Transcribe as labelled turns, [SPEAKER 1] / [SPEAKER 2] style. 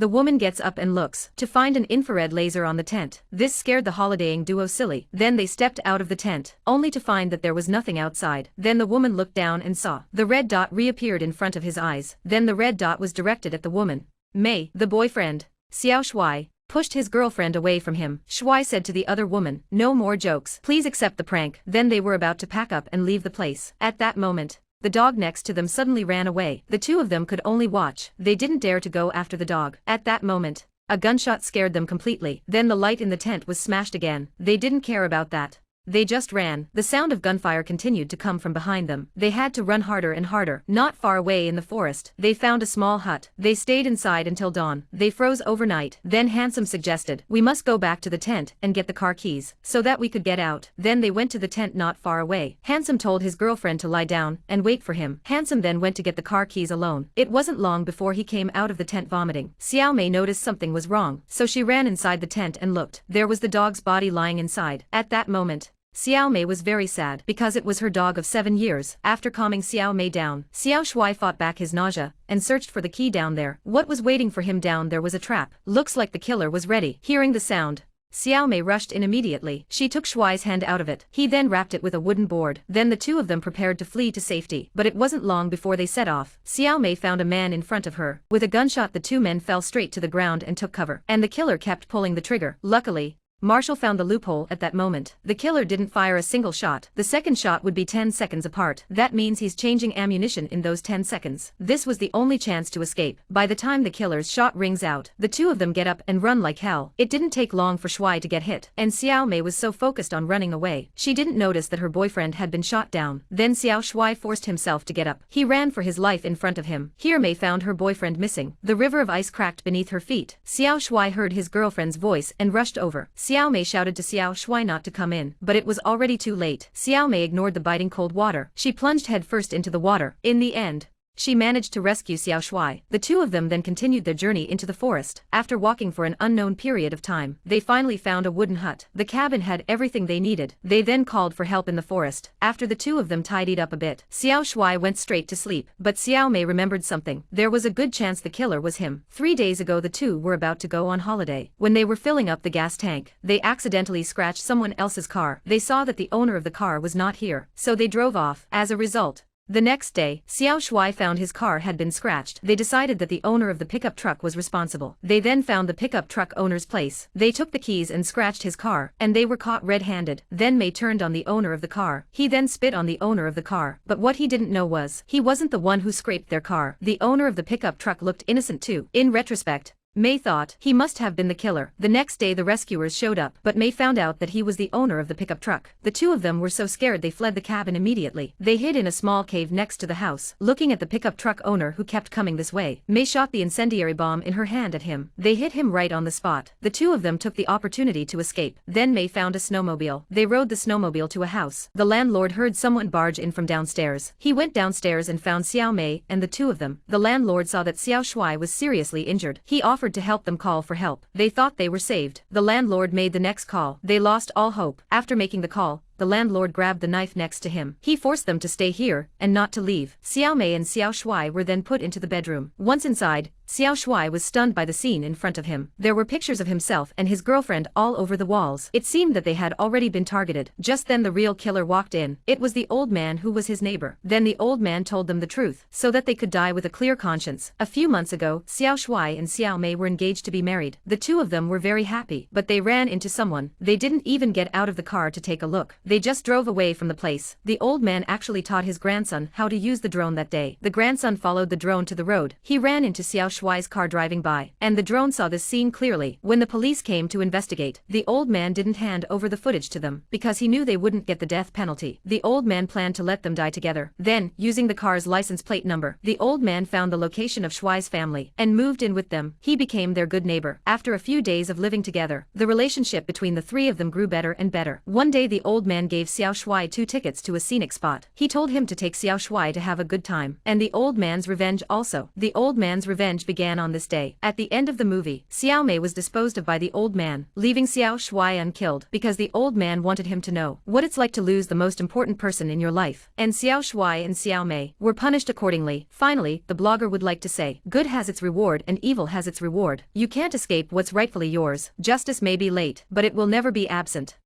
[SPEAKER 1] The woman gets up and looks to find an infrared laser on the tent. This scared the holidaying duo silly. Then they stepped out of the tent, only to find that there was nothing outside. Then the woman looked down and saw the red dot reappeared in front of his eyes. Then the red dot was directed at the woman. Mei, the boyfriend, Xiao Shuai, pushed his girlfriend away from him. Shuai said to the other woman, "No more jokes. Please accept the prank." Then they were about to pack up and leave the place. At that moment, the dog next to them suddenly ran away. The two of them could only watch. They didn't dare to go after the dog. At that moment, a gunshot scared them completely. Then the light in the tent was smashed again. They didn't care about that. They just ran. The sound of gunfire continued to come from behind them. They had to run harder and harder. Not far away in the forest, they found a small hut. They stayed inside until dawn. They froze overnight. Then Handsome suggested, "We must go back to the tent and get the car keys, so that we could get out." Then they went to the tent not far away. Handsome told his girlfriend to lie down and wait for him. Handsome then went to get the car keys alone. It wasn't long before he came out of the tent vomiting. Xiao Mei noticed something was wrong, so she ran inside the tent and looked. There was the dog's body lying inside. At that moment, Xiao Mei was very sad because it was her dog of 7 years. After calming Xiao Mei down, Xiao Shuai fought back his nausea and searched for the key down there. What was waiting for him down there was a trap. Looks like the killer was ready. Hearing the sound, Xiao Mei rushed in immediately. She took Shuai's hand out of it. He then wrapped it with a wooden board. Then the two of them prepared to flee to safety. But it wasn't long before they set off. Xiao Mei found a man in front of her. With a gunshot, the two men fell straight to the ground and took cover. And the killer kept pulling the trigger. Luckily, Marshall found the loophole at that moment. The killer didn't fire a single shot. The second shot would be 10 seconds apart. That means he's changing ammunition in those 10 seconds. This was the only chance to escape. By the time the killer's shot rings out, the two of them get up and run like hell. It didn't take long for Shuai to get hit, and Xiao Mei was so focused on running away, she didn't notice that her boyfriend had been shot down. Then Xiao Shuai forced himself to get up. He ran for his life in front of him. Here Mei found her boyfriend missing. The river of ice cracked beneath her feet. Xiao Shuai heard his girlfriend's voice and rushed over. Xiao Mei shouted to Xiao Shuai not to come in, but it was already too late. Xiao Mei ignored the biting cold water. She plunged headfirst into the water. In the end, she managed to rescue Xiao Shuai. The two of them then continued their journey into the forest. After walking for an unknown period of time, they finally found a wooden hut. The cabin had everything they needed. They then called for help in the forest. After the two of them tidied up a bit, Xiao Shuai went straight to sleep. But Xiao Mei remembered something. There was a good chance the killer was him. 3 days ago the two were about to go on holiday. When they were filling up the gas tank, they accidentally scratched someone else's car. They saw that the owner of the car was not here, so they drove off. As a result, the next day, Xiao Shuai found his car had been scratched. They decided that the owner of the pickup truck was responsible. They then found the pickup truck owner's place. They took the keys and scratched his car, and they were caught red-handed. Then Mei turned on the owner of the car. He then spit on the owner of the car. But what he didn't know was, he wasn't the one who scraped their car. The owner of the pickup truck looked innocent too. In retrospect, Mei thought he must have been the killer. The next day the rescuers showed up, but Mei found out that he was the owner of the pickup truck. The two of them were so scared they fled the cabin immediately. They hid in a small cave next to the house. Looking at the pickup truck owner who kept coming this way, Mei shot the incendiary bomb in her hand at him. They hit him right on the spot. The two of them took the opportunity to escape. Then Mei found a snowmobile. They rode the snowmobile to a house. The landlord heard someone barge in from downstairs. He went downstairs and found Xiao Mei and the two of them. The landlord saw that Xiao Shuai was seriously injured. He offered to help them call for help. They thought they were saved. The landlord made the next call. They lost all hope. After making the call, the landlord grabbed the knife next to him. He forced them to stay here and not to leave. Xiao Mei and Xiao Shuai were then put into the bedroom. Once inside, Xiao Shuai was stunned by the scene in front of him. There were pictures of himself and his girlfriend all over the walls. It seemed that they had already been targeted. Just then the real killer walked in. It was the old man who was his neighbor. Then the old man told them the truth, so that they could die with a clear conscience. A few months ago, Xiao Shuai and Xiao Mei were engaged to be married. The two of them were very happy, but they ran into someone. They didn't even get out of the car to take a look. They just drove away from the place. The old man actually taught his grandson how to use the drone that day. The grandson followed the drone to the road. He ran into Xiao Shuai's car driving by, and the drone saw this scene clearly. When the police came to investigate, the old man didn't hand over the footage to them, because he knew they wouldn't get the death penalty. The old man planned to let them die together. Then, using the car's license plate number, the old man found the location of Shuai's family, and moved in with them. He became their good neighbor. After a few days of living together, the relationship between the three of them grew better and better. One day the old man gave Xiao Shuai 2 tickets to a scenic spot. He told him to take Xiao Shuai to have a good time, and the old man's revenge also. The old man's revenge began on this day. At the end of the movie, Xiao Mei was disposed of by the old man, leaving Xiao Shuai unkilled because the old man wanted him to know what it's like to lose the most important person in your life. And Xiao Shuai and Xiao Mei were punished accordingly. Finally, the blogger would like to say, good has its reward and evil has its reward. You can't escape what's rightfully yours. Justice may be late, but it will never be absent.